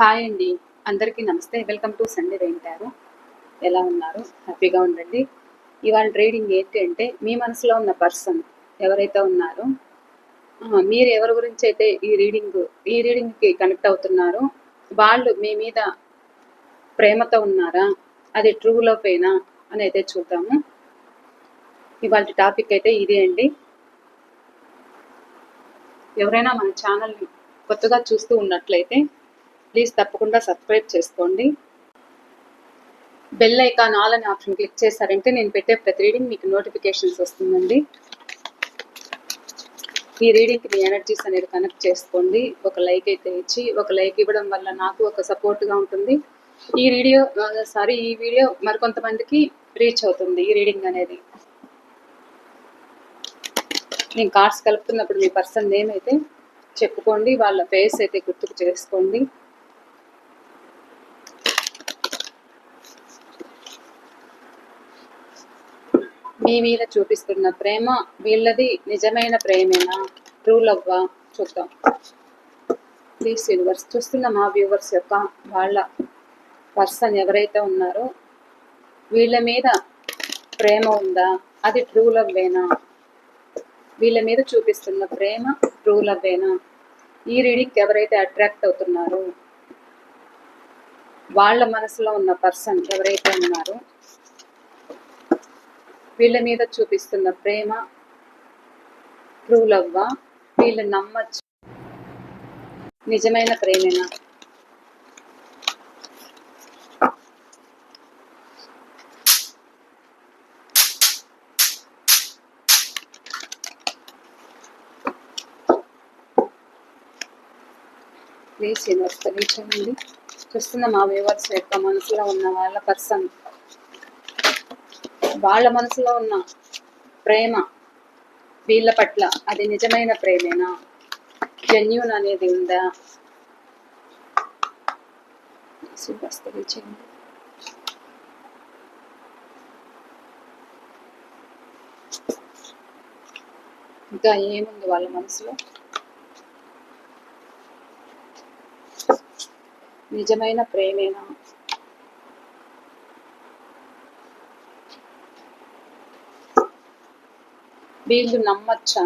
Hi అండి. అందరికీ నమస్తే. వెల్కమ్ టు సండే వెంటారు. ఎలా ఉన్నారు? హ్యాపీగా ఉండండి. ఇవాళ రీడింగ్ ఏంటి అంటే, మీ మనసులో ఉన్న పర్సన్ ఎవరైతే ఉన్నారో, మీరు ఎవరి గురించి అయితే ఈ రీడింగ్‌కి కనెక్ట్ అవుతున్నారో, వాళ్ళు మీ మీద ప్రేమతో ఉన్నారా? అది ట్రూ లవ్వేనా అని అయితే చూద్దాము. ఇవాల్టి టాపిక్ అయితే ఇదే అండి. ఎవరైనా మన ఛానల్‌ని కొత్తగా చూస్తూ ఉన్నట్లయితే ప్లీజ్ తప్పకుండా సబ్స్క్రైబ్ చేసుకోండి. బెల్ ఐకాన్ ఆల్ అనే ఆప్షన్ క్లిక్ చేశారంటే నేను పెట్టే ప్రతి రీడింగ్ మీకు నోటిఫికేషన్స్ వస్తుందండి. ఈ రీడింగ్కి మీ ఎనర్జీస్ అనేది కనెక్ట్ చేసుకోండి. ఒక లైక్ అయితే ఇచ్చి, ఒక లైక్ ఇవ్వడం వల్ల నాకు ఒక సపోర్ట్గా ఉంటుంది. ఈ వీడియో మరికొంతమందికి రీచ్ అవుతుంది. ఈ రీడింగ్ అనేది నేను కార్డ్స్ కలుపుతున్నప్పుడు మీ పర్సన్ నేమ్ అయితే చెప్పుకోండి, వాళ్ళ ఫేస్ అయితే గుర్తుకు చేసుకోండి. మీ మీద చూపిస్తున్న ప్రేమ వీళ్ళది నిజమైన ప్రేమేనా, ట్రూ లవ్వా చూద్దాం. ప్లీజ్ యూనివర్స్, చూస్తున్న మా వ్యూవర్స్ యొక్క వాళ్ళ పర్సన్ ఎవరైతే ఉన్నారో వీళ్ళ మీద ప్రేమ ఉందా, అది ట్రూ లవ్వేనా? వీళ్ళ మీద చూపిస్తున్న ప్రేమ ట్రూ లవ్వేనా? ఈ రీడింగ్కి ఎవరైతే అట్రాక్ట్ అవుతున్నారో వాళ్ళ మనసులో ఉన్న పర్సన్ ఎవరైతే ఉన్నారో వీళ్ళ మీద చూపిస్తున్న ప్రేమ ట్రూ లవ్వా? వీళ్ళు నమ్మచ్చు, నిజమైన ప్రేమేనా? ప్లీజ్ యూనివర్స్ తెలియచేయండి. చూస్తున్న మా వ్యూవర్స్ యొక్క మనసులో ఉన్న వాళ్ళ పర్సన్, వాళ్ళ మనసులో ఉన్న ప్రేమ వీళ్ళ పట్ల అది నిజమైన ప్రేమేనా, జెన్యూన్ అనేది ఉందా? తెలియచేయండి. ఇంకా ఏముంది వాళ్ళ మనసులో? నిజమైన ప్రేమేనా? వీళ్ళు నమ్మచ్చా?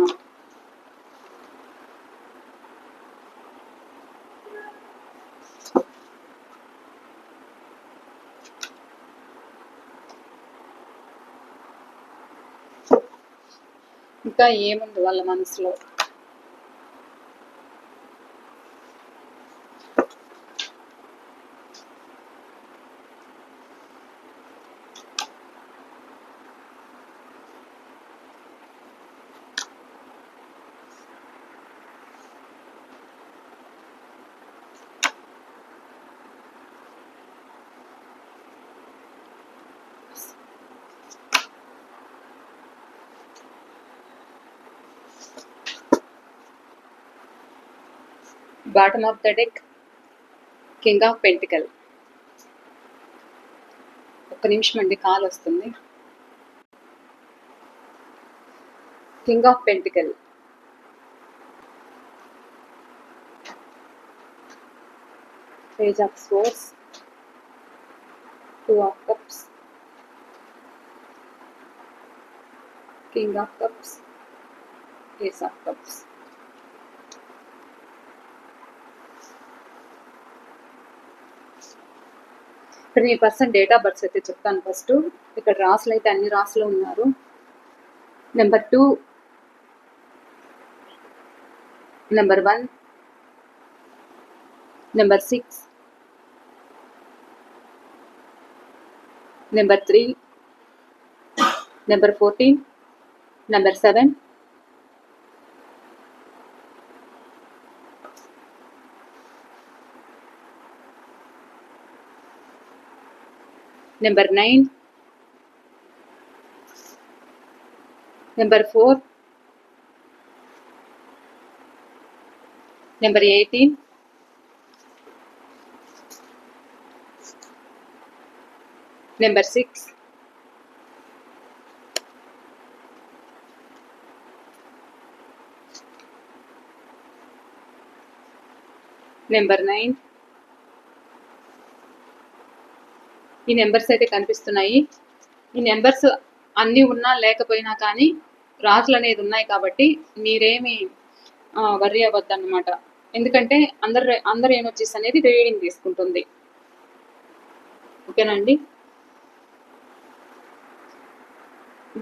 ఇంకా ఏముంది వాళ్ళ మనసులో? Bottom of the deck, king of pentacle. ఒక్క నిమిషం అండి, కాల్ వస్తుంది. King of pentacle, page of swords, two of cups, king of cups, ace of cups. ఇప్పుడు మీ పర్సన్ డేట్ ఆఫ్ బర్త్ అయితే చెప్తాను. ఫస్ట్ ఇక్కడ రాసులు అయితే అన్ని రాసులు ఉన్నారు. Number 2, number 1, number 6, number 3, number 14, number 7, number 9, number 4, number 18, number 6, number 9, ఈ నెంబర్స్ అయితే కనిపిస్తున్నాయి. ఈ నెంబర్స్ అన్నీ ఉన్నా లేకపోయినా కానీ రాజులు అనేది ఉన్నాయి కాబట్టి మీరేమి వర్రీ అవ్వద్దు అన్నమాట. ఎందుకంటే అందరు ఎనర్జీస్ అనేది రీడింగ్ తీసుకుంటుంది. ఓకేనండి.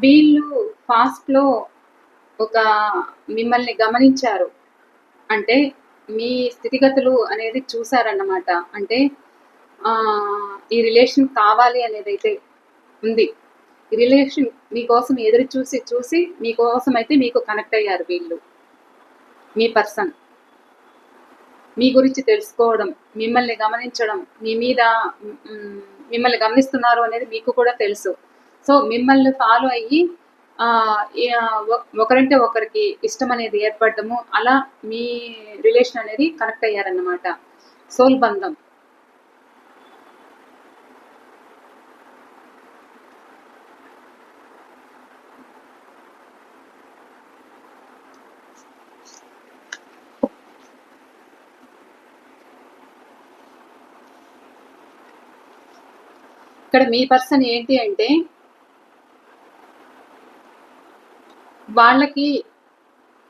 వీళ్ళు ఫాస్ట్లో ఒక మిమ్మల్ని గమనించారు అంటే మీ స్థితిగతులు అనేది చూసారన్నమాట. అంటే ఈ రిలేషన్ కావాలి అనేది అయితే ఉంది. ఈ రిలేషన్ మీకోసం ఎదురు చూసి మీకోసం అయితే మీకు కనెక్ట్ అయ్యారు వీళ్ళు. మీ పర్సన్ మీ గురించి తెలుసుకోవడం, మిమ్మల్ని గమనించడం, మిమ్మల్ని గమనిస్తున్నారు అనేది మీకు కూడా తెలుసు. సో మిమ్మల్ని ఫాలో అయ్యి ఒకరంటే ఒకరికి ఇష్టం అనేది ఏర్పడము, అలా మీ రిలేషన్ అనేది కనెక్ట్ అయ్యారన్నమాట. సోల్ బంధం. ఇక్కడ మీ పర్సన్ ఏంటి అంటే వాళ్ళకి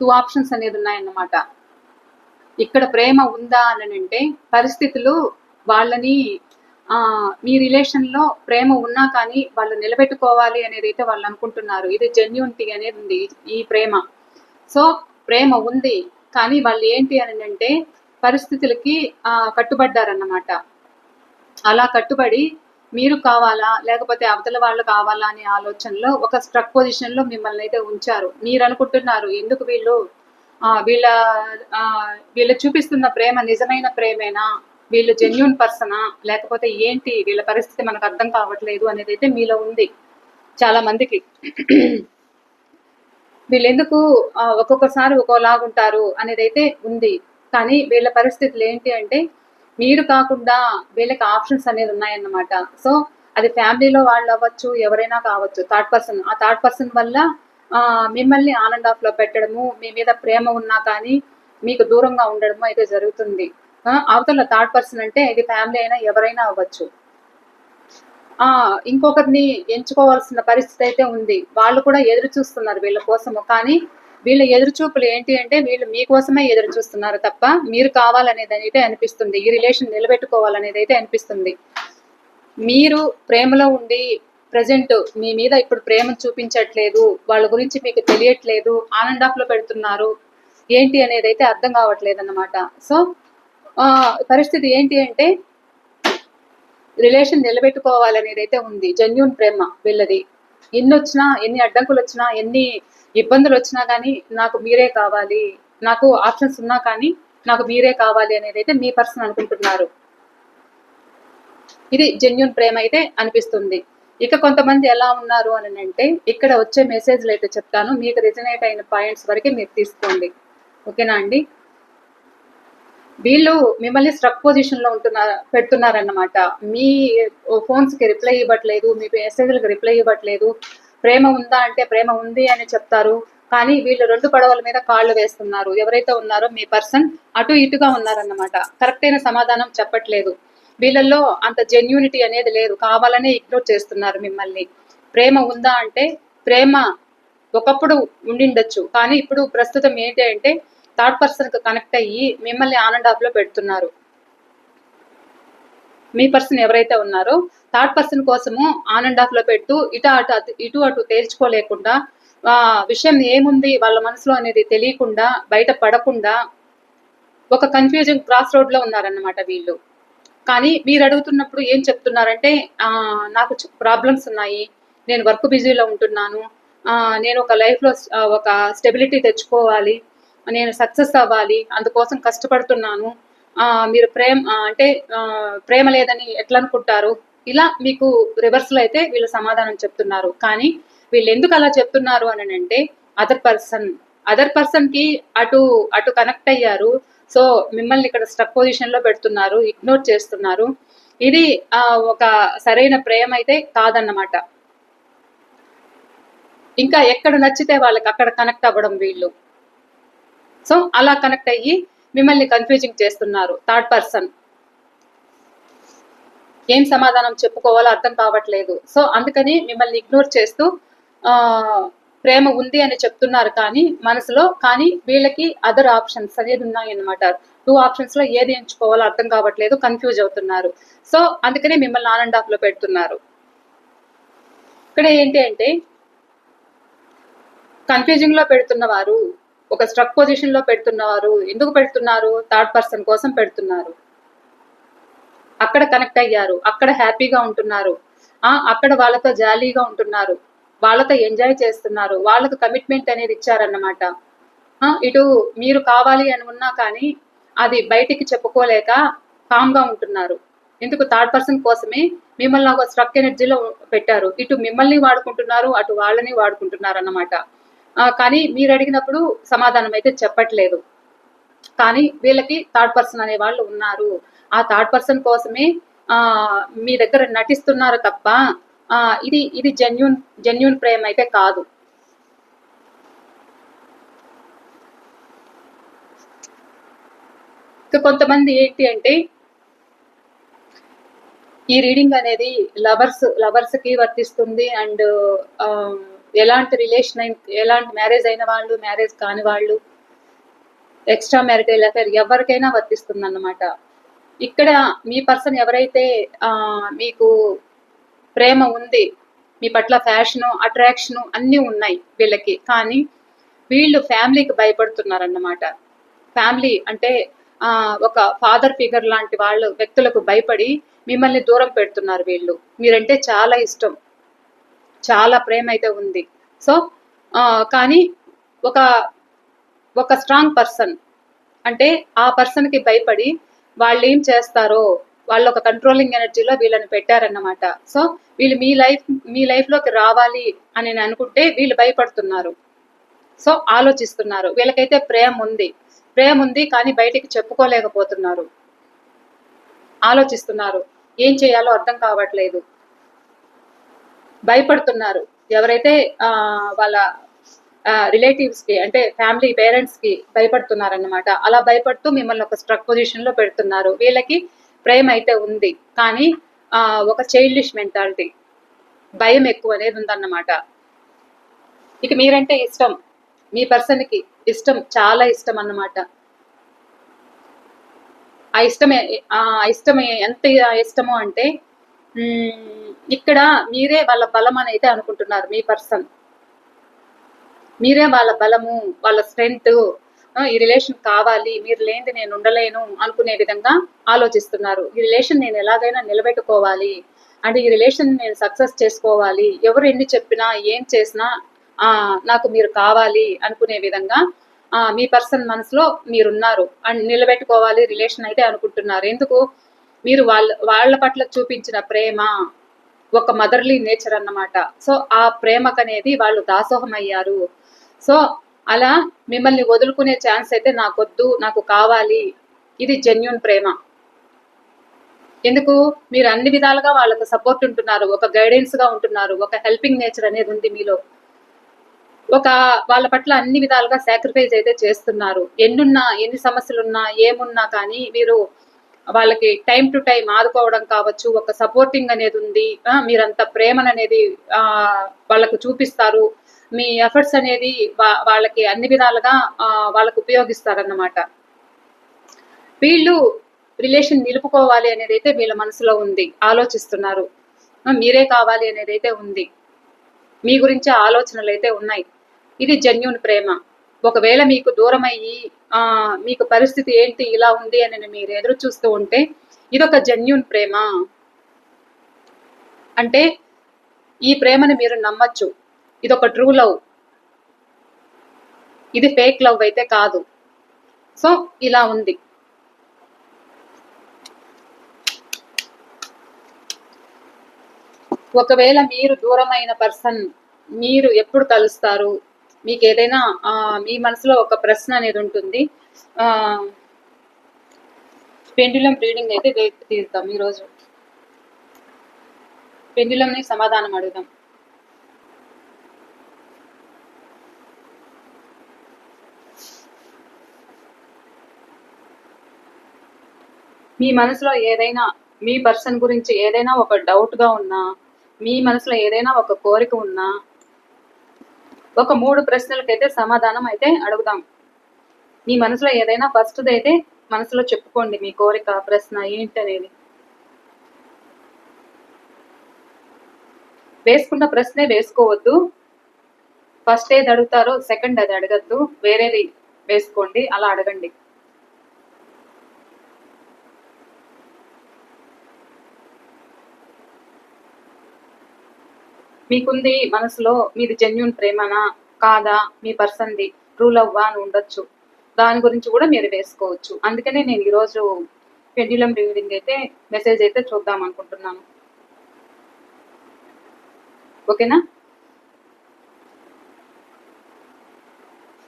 2 ఆప్షన్స్ అనేది ఉన్నాయన్నమాట. ఇక్కడ ప్రేమ ఉందా అని అంటే పరిస్థితులు వాళ్ళని మీ రిలేషన్లో ప్రేమ ఉన్నా కానీ వాళ్ళు నిలబెట్టుకోవాలి అనేది అయితే వాళ్ళు అనుకుంటున్నారు. ఇది జెన్యూనిటీ అనేది ఉంది ఈ ప్రేమ. సో ప్రేమ ఉంది కానీ వాళ్ళు ఏంటి అని అంటే పరిస్థితులకి కట్టుబడ్డారన్నమాట. అలా కట్టుబడి మీరు కావాలా లేకపోతే అవతల వాళ్ళు కావాలా అనే ఆలోచనలో ఒక స్ట్రక్ పొజిషన్లో మిమ్మల్ని అయితే ఉంచారు. మీరు అనుకుంటున్నారు ఎందుకు వీళ్ళ చూపిస్తున్న ప్రేమ నిజమైన ప్రేమేనా, వీళ్ళు జెన్యూన్ పర్సనా, లేకపోతే ఏంటి వీళ్ళ పరిస్థితి మనకు అర్థం కావట్లేదు అనేది అయితే మీలో ఉంది చాలా మందికి. వీళ్ళెందుకు ఒక్కొక్కసారి ఒక్కోలాగుంటారు అనేది అయితే ఉంది. కానీ వీళ్ళ పరిస్థితులు ఏంటి అంటే మీరు కాకుండా వీళ్ళకి ఆప్షన్స్ అనేది ఉన్నాయన్నమాట. సో అది ఫ్యామిలీలో వాళ్ళు అవ్వచ్చు, ఎవరైనా కావచ్చు, థర్డ్ పర్సన్. ఆ థర్డ్ పర్సన్ వల్ల మిమ్మల్ని ఆన్ అండ్ ఆఫ్లో పెట్టడము, మీ మీద ప్రేమ ఉన్నా కానీ మీకు దూరంగా ఉండడము అయితే జరుగుతుంది. అవతల థర్డ్ పర్సన్ అంటే ఇది ఫ్యామిలీ అయినా ఎవరైనా అవ్వచ్చు. ఇంకొకరిని ఎంచుకోవాల్సిన పరిస్థితి అయితే ఉంది. వాళ్ళు కూడా ఎదురు చూస్తున్నారు వీళ్ళ కోసము. కానీ వీళ్ళ ఎదురు చూపులు ఏంటి అంటే వీళ్ళు మీకోసమే ఎదురు చూస్తున్నారు తప్ప మీరు కావాలనేది అయితే అనిపిస్తుంది. ఈ రిలేషన్ నిలబెట్టుకోవాలనేది అయితే అనిపిస్తుంది. మీరు ప్రేమలో ఉండి ప్రజెంట్ మీ మీద ఇప్పుడు ప్రేమ చూపించట్లేదు, వాళ్ళ గురించి మీకు తెలియట్లేదు, ఆన్ అండ్ ఆఫ్లో పెడుతున్నారు, ఏంటి అనేది అయితే అర్థం కావట్లేదు అన్నమాట. సో పరిస్థితి ఏంటి అంటే రిలేషన్ నిలబెట్టుకోవాలనేది అయితే ఉంది. జెన్యూన్ ప్రేమ వీళ్ళది. ఎన్ని అడ్డంకులు వచ్చినా, ఎన్ని ఇబ్బందులు వచ్చినా కానీ నాకు మీరే కావాలి, నాకు ఆప్షన్స్ ఉన్నా కానీ నాకు మీరే కావాలి అనేది అయితే మీ పర్సన్ అనుకుంటున్నారు. ఇది జెన్యూన్ ప్రేమ అయితే అనిపిస్తుంది. ఇక కొంతమంది ఎలా ఉన్నారు అని అంటే ఇక్కడ వచ్చే మెసేజ్లు అయితే చెప్తాను, మీకు రిజనేట్ అయిన పాయింట్స్ వరకే మీరు తీసుకోండి. ఓకేనా అండి. వీళ్ళు మిమ్మల్ని స్ట్రక్ పొజిషన్లో పెడుతున్నారన్నమాట. మీ ఫోన్స్కి రిప్లై ఇవ్వట్లేదు, మీ మెసేజ్లకు రిప్లై ఇవ్వట్లేదు. ప్రేమ ఉందా అంటే ప్రేమ ఉంది అని చెప్తారు, కానీ వీళ్ళు 2 పడవల మీద కాళ్ళు వేస్తున్నారు. ఎవరైతే ఉన్నారో మీ పర్సన్ అటు ఇటుగా ఉన్నారన్నమాట. కరెక్ట్ అయిన సమాధానం చెప్పట్లేదు. వీళ్ళల్లో అంత జెన్యూనిటీ అనేది లేదు, కావాలనే ఇగ్నోర్ చేస్తున్నారు మిమ్మల్ని. ప్రేమ ఉందా అంటే ప్రేమ ఒకప్పుడు ఉండిండొచ్చు, కానీ ఇప్పుడు ప్రస్తుతం ఏంటి అంటే థర్డ్ పర్సన్కి కనెక్ట్ అయ్యి మిమ్మల్ని ఆన్ అండ్ ఆఫ్లో పెడుతున్నారు. మీ పర్సన్ ఎవరైతే ఉన్నారో థర్డ్ పర్సన్ కోసము ఆన్ అండ్ ఆఫ్లో పెట్టు ఇటు అటు తేల్చుకోలేకుండా విషయం ఏముంది వాళ్ళ మనసులో అనేది తెలియకుండా బయట పడకుండా ఒక కన్ఫ్యూజన్ క్రాస్ రోడ్లో ఉన్నారన్నమాట వీళ్ళు. కానీ మీరు అడుగుతున్నప్పుడు ఏం చెప్తున్నారంటే నాకు ప్రాబ్లమ్స్ ఉన్నాయి, నేను వర్క్ బిజీలో ఉంటున్నాను, నేను ఒక లైఫ్లో ఒక స్టెబిలిటీ తెచ్చుకోవాలి, నేను సక్సెస్ అవ్వాలి, అందుకోసం కష్టపడుతున్నాను, మీరు ప్రేమ లేదని ఎట్లా అనుకుంటారు, ఇలా మీకు రివర్స్లో అయితే వీళ్ళు సమాధానం చెప్తున్నారు. కానీ వీళ్ళు ఎందుకు అలా చెప్తున్నారు అని అంటే అదర్ పర్సన్కి అటు కనెక్ట్ అయ్యారు. సో మిమ్మల్ని ఇక్కడ స్ట్రక్ పొజిషన్లో పెడుతున్నారు, ఇగ్నోర్ చేస్తున్నారు. ఇది ఒక సరైన ప్రేమ అయితే కాదన్నమాట. ఇంకా ఎక్కడ నచ్చితే వాళ్ళకి అక్కడ కనెక్ట్ అవ్వడం వీళ్ళు. సో అలా కనెక్ట్ అయ్యి మిమ్మల్ని కన్ఫ్యూజింగ్ చేస్తున్నారు థర్డ్ పర్సన్. ఏం సమాధానం చెప్పుకోవాలో అర్థం కావట్లేదు. సో అందుకని మిమ్మల్ని ఇగ్నోర్ చేస్తూ ప్రేమ ఉంది అని చెప్తున్నారు కానీ మనసులో, కానీ వీళ్ళకి అదర్ ఆప్షన్స్ అనేది ఉన్నాయన్నమాట. 2 ఆప్షన్స్ లో ఏది ఎంచుకోవాలో అర్థం కావట్లేదు, కన్ఫ్యూజ్ అవుతున్నారు. సో అందుకనే మిమ్మల్ని ఆన్ అండ్ ఆఫ్ లో పెడుతున్నారు. ఇక్కడ ఏంటి అంటే కన్ఫ్యూజింగ్ లో పెడుతున్నవారు, ఒక స్ట్రక్ పొజిషన్ లో పెడుతున్నవారు ఎందుకు పెడుతున్నారు? థర్డ్ పర్సన్ కోసం పెడుతున్నారు. అక్కడ కనెక్ట్ అయ్యారు, అక్కడ హ్యాపీగా ఉంటున్నారు, అక్కడ వాళ్ళతో జాలీగా ఉంటున్నారు, వాళ్ళతో ఎంజాయ్ చేస్తున్నారు, వాళ్ళకు కమిట్మెంట్ అనేది ఇచ్చారన్నమాట. ఇటు మీరు కావాలి అని ఉన్నా కానీ అది బయటికి చెప్పుకోలేక కామ్గా ఉంటున్నారు. ఎందుకు? థర్డ్ పర్సన్ కోసమే మిమ్మల్ని ఒక స్ట్రక్ ఎనర్జీలో పెట్టారు. ఇటు మిమ్మల్ని వాడుకుంటున్నారు, అటు వాళ్ళని వాడుకుంటున్నారు అన్నమాట. కానీ మీరు అడిగినప్పుడు సమాధానం అయితే చెప్పట్లేదు. కానీ వీళ్ళకి థర్డ్ పర్సన్ అనే వాళ్ళు ఉన్నారు. ఆ థర్డ్ పర్సన్ కోసమే మీ దగ్గర నటిస్తున్నారు తప్ప ఇది ఇది జెన్యూన్ ప్రేమ అయితే కాదు. కొంతమంది ఏంటి అంటే ఈ రీడింగ్ అనేది లవర్స్ కి వర్తిస్తుంది. అండ్ ఎలాంటి రిలేషన్ ఎలాంటి మ్యారేజ్ అయిన వాళ్ళు, మ్యారేజ్ కాని వాళ్ళు, ఎక్స్ట్రా మ్యారిటల్ అఫైర్ ఎవరికైనా వర్తిస్తుంది అన్నమాట. ఇక్కడ మీ పర్సన్ ఎవరైతే మీకు ప్రేమ ఉంది, మీ పట్ల ఫ్యాషను, అట్రాక్షను అన్నీ ఉన్నాయి వీళ్ళకి, కానీ వీళ్ళు ఫ్యామిలీకి భయపడుతున్నారన్నమాట. ఫ్యామిలీ అంటే ఒక ఫాదర్ ఫిగర్ లాంటి వాళ్ళు వ్యక్తులకు భయపడి మిమ్మల్ని దూరం పెడుతున్నారు వీళ్ళు. మీరంటే చాలా ఇష్టం, చాలా ప్రేమ అయితే ఉంది. సో కానీ ఒక ఒక స్ట్రాంగ్ పర్సన్ అంటే ఆ పర్సన్కి భయపడి వాళ్ళు ఏం చేస్తారో, వాళ్ళు ఒక కంట్రోలింగ్ ఎనర్జీలో వీళ్ళని పెట్టారన్నమాట. సో వీళ్ళు మీ లైఫ్లోకి రావాలి అని అనుకుంటే వీళ్ళు భయపడుతున్నారు. సో ఆలోచిస్తున్నారు. వీళ్ళకైతే ప్రేమ ఉంది కానీ బయటికి చెప్పుకోలేకపోతున్నారు, ఆలోచిస్తున్నారు, ఏం చేయాలో అర్థం కావట్లేదు, భయపడుతున్నారు. ఎవరైతే వాళ్ళ రిలేటివ్స్ కి అంటే ఫ్యామిలీ పేరెంట్స్ కి భయపడుతున్నారన్నమాట. అలా భయపడుతూ మిమ్మల్ని ఒక స్ట్రక్ పొజిషన్ లో పెడుతున్నారు. వీళ్ళకి ప్రేమ అయితే ఉంది కానీ ఒక చైల్డిష్ మెంటాలిటీ, భయం ఎక్కువ అనేది ఉందన్నమాట. ఇక మీరంటే ఇష్టం, మీ పర్సన్ కి ఇష్టం, చాలా ఇష్టం అన్నమాట. ఆ ఇష్టం ఎంత ఇష్టమో అంటే ఇక్కడ మీరే వాళ్ళ బలం అని అయితే అనుకుంటున్నారు. మీ పర్సన్ మీరే వాళ్ళ బలము, వాళ్ళ స్ట్రెంగ్త్, ఈ రిలేషన్ కావాలి, మీరు లేనిది నేను ఉండలేను అనుకునే విధంగా ఆలోచిస్తున్నారు. ఈ రిలేషన్ నేను ఎలాగైనా నిలబెట్టుకోవాలి, అంటే ఈ రిలేషన్ నేను సక్సెస్ చేసుకోవాలి, ఎవరు ఎన్ని చెప్పినా ఏం చేసినా నాకు మీరు కావాలి అనుకునే విధంగా మీ పర్సన్ మనసులో మీరున్నారు అండ్ నిలబెట్టుకోవాలి రిలేషన్ అయితే అనుకుంటున్నారు. ఎందుకు? మీరు వాళ్ళ పట్ల చూపించిన ప్రేమ ఒక మదర్లీ నేచర్ అన్నమాట. సో ఆ ప్రేమకనేది వాళ్ళు దాసోహం అయ్యారు. సో అలా మిమ్మల్ని వదులుకునే ఛాన్స్ అయితే నాకొద్దు, నాకు కావాలి, ఇది జెన్యూన్ ప్రేమ. ఎందుకు? మీరు అన్ని విధాలుగా వాళ్ళకు సపోర్ట్ ఉంటున్నారు, ఒక గైడెన్స్ గా ఉంటున్నారు, ఒక హెల్పింగ్ నేచర్ అనేది ఉంది మీలో, ఒక వాళ్ళ పట్ల అన్ని విధాలుగా సాక్రిఫైస్ అయితే చేస్తున్నారు. ఎన్ని సమస్యలున్నా ఏమున్నా కానీ మీరు వాళ్ళకి టైం టు టైం ఆదుకోవడం కావచ్చు, ఒక సపోర్టింగ్ అనేది ఉంది. మీరంత ప్రేమననేది వాళ్ళకు చూపిస్తారు, మీ ఎఫర్ట్స్ అనేది వాళ్ళకి అన్ని విధాలుగా వాళ్ళకు ఉపయోగిస్తారన్నమాట. వీళ్ళు రిలేషన్ నిలుపుకోవాలి అనేది అయితే వీళ్ళ మనసులో ఉంది, ఆలోచిస్తున్నారు. మీరే కావాలి అనేది అయితే ఉంది, మీ గురించి ఆలోచనలు అయితే ఉన్నాయి. ఇది జెన్యూన్ ప్రేమ. ఒకవేళ మీకు దూరం అయ్యి మీకు పరిస్థితి ఏంటి ఇలా ఉంది అని మీరు ఎదురు చూస్తూ ఉంటే ఇదొక జెన్యూన్ ప్రేమ. అంటే ఈ ప్రేమని మీరు నమ్మచ్చు, ఇదొక ట్రూ లవ్, ఇది ఫేక్ లవ్ అయితే కాదు. సో ఇలా ఉంది. ఒకవేళ మీరు దూరమైన పర్సన్ మీరు ఎప్పుడు కలుస్తారు, మీకు ఏదైనా మీ మనసులో ఒక ప్రశ్న అనేది ఉంటుంది. పెండ్యులం రీడింగ్ అయితే తీద్దాం ఈరోజు. పెండ్యులంని సమాధానం అడుగుదాం. మీ మనసులో ఏదైనా మీ పర్సన్ గురించి ఏదైనా ఒక డౌట్గా ఉన్నా, మీ మనసులో ఏదైనా ఒక కోరిక ఉన్నా, ఒక 3 ప్రశ్నలకైతే సమాధానం అయితే అడుగుదాం. మీ మనసులో ఏదైనా ఫస్ట్‌ది అయితే మనసులో చెప్పుకోండి, మీ కోరిక, ప్రశ్న ఏంటనేది. వేసుకున్న ప్రశ్నే వేసుకోవద్దు. ఫస్ట్ ఏది అడుగుతారో సెకండ్ అది అడగద్దు, వేరేది వేసుకోండి, అలా అడగండి. మీకుంది మనసులో, మీది జెన్యూన్ ప్రేమనా కాదా, మీ పర్సన్ది ట్రూ లవ్వా అని ఉండొచ్చు. దాని గురించి కూడా మీరు వేసుకోవచ్చు. అందుకనే నేను ఈరోజు పెండ్యులం రీడింగ్ అయితే మెసేజ్ అయితే చూద్దాం అనుకుంటున్నాను. ఓకేనా?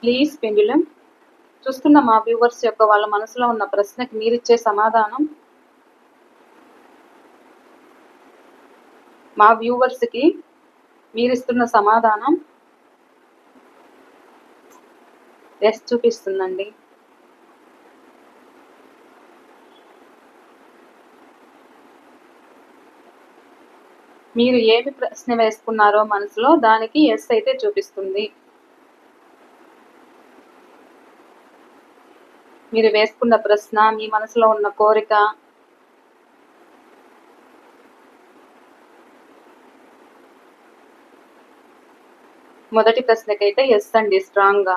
ప్లీజ్ పెండ్యులం, చూస్తున్న మా వ్యూవర్స్ యొక్క వాళ్ళ మనసులో ఉన్న ప్రశ్నకి మీరిచ్చే సమాధానం, మా వ్యూవర్స్కి మీరిస్తున్న సమాధానం ఎస్ చూపిస్తుందండి. మీరు ఏమి ప్రశ్న వేసుకున్నారో మనసులో దానికి ఎస్ అయితే చూపిస్తుంది. మీరు వేసుకున్న ప్రశ్న, మీ మనసులో ఉన్న కోరిక, మొదటి ప్రశ్నకైతే ఎస్ అండి, స్ట్రాంగ్గా.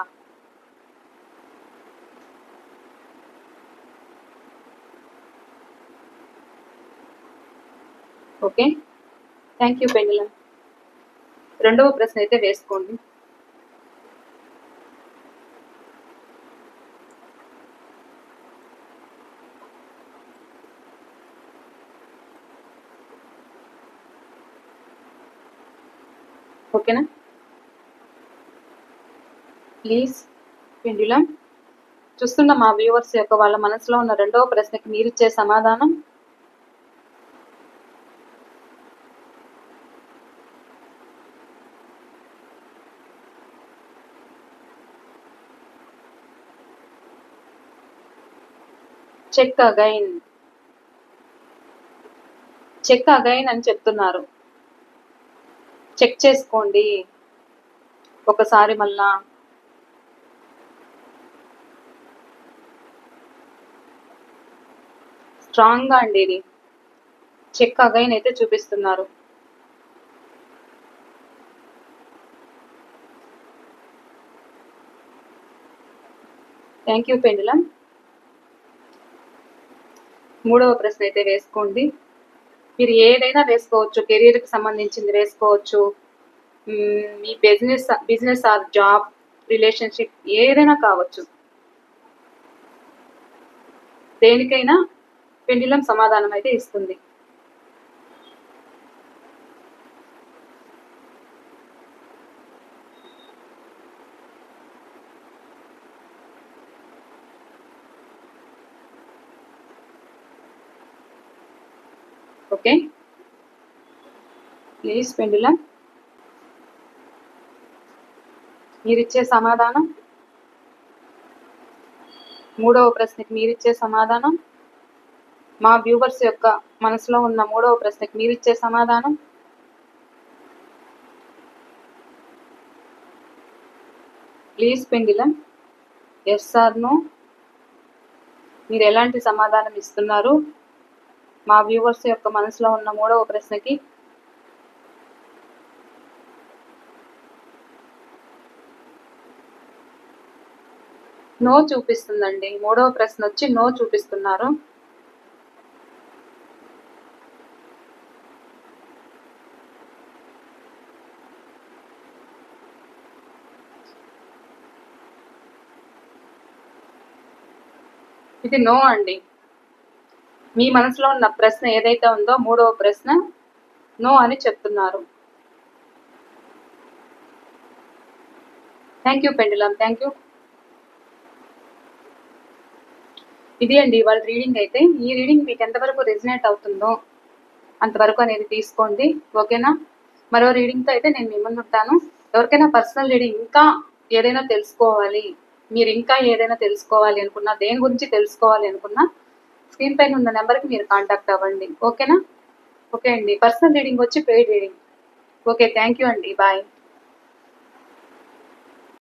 Okay, thank you pendulum. రెండవ ప్రశ్న అయితే వేసుకోండి. ఓకేనా? ప్లీజ్ పెండ్యులం, చూస్తున్న మా వ్యూవర్స్ యొక్క వాళ్ళ మనసులో ఉన్న రెండవ ప్రశ్నకి మీరిచ్చే సమాధానం, చెక్ అగైన్. చెక్ అగైన్ అని చెప్తున్నారు. చెక్ చేసుకోండి ఒకసారి మళ్ళా. స్ట్రాంగ్గా అండి ఇది. చెక్ అగైన్ అయితే చూపిస్తున్నారు. Thank you pendulum. మూడవ ప్రశ్న అయితే వేసుకోండి. మీరు ఏదైనా వేసుకోవచ్చు, కెరీర్కి సంబంధించింది వేసుకోవచ్చు, మీ బిజినెస్ ఆర్ జాబ్, రిలేషన్షిప్, ఏదైనా కావచ్చు. దేనికైనా పెండ్యులం సమాధానం అయితే ఇస్తుంది. ఓకే, ప్లీజ్ పెండ్యులం, మీరిచ్చే సమాధానం, మూడవ ప్రశ్నకి మీరిచ్చే సమాధానం, మా వ్యూవర్స్ యొక్క మనసులో ఉన్న మూడవ ప్రశ్నకి మీరిచ్చే సమాధానం, please pendulum, yes or no, మీరు ఎలాంటి సమాధానం ఇస్తున్నారు మా వ్యూవర్స్ యొక్క మనసులో ఉన్న మూడవ ప్రశ్నకి? నో చూపిస్తుందండి. మూడవ ప్రశ్న వచ్చి నో చూపిస్తున్నారు. ఇది నో అండి. మీ మనసులో ఉన్న ప్రశ్న ఏదైతే ఉందో మూడవ ప్రశ్న నో అని చెప్తున్నారు. Thank you pendulum, thank you. ఇది అండి వాళ్ళ రీడింగ్ అయితే. ఈ రీడింగ్ మీకు ఎంతవరకు రెజినేట్ అవుతుందో అంతవరకు అనేది తీసుకోండి. ఓకేనా? మరో రీడింగ్తో అయితే నేను మీ ముందు ఉంటాను. ఎవరికైనా పర్సనల్ రీడింగ్ ఇంకా ఏదైనా తెలుసుకోవాలి, మీరు ఇంకా ఏదైనా తెలుసుకోవాలి అనుకున్నా, దేని గురించి తెలుసుకోవాలి అనుకున్నా స్క్రీన్ పైన ఉన్న నెంబర్కి మీరు కాంటాక్ట్ అవ్వండి. ఓకేనా? ఓకే అండి. పర్సనల్ రీడింగ్ వచ్చి paid reading. Okay, thank you అండి. బాయ్.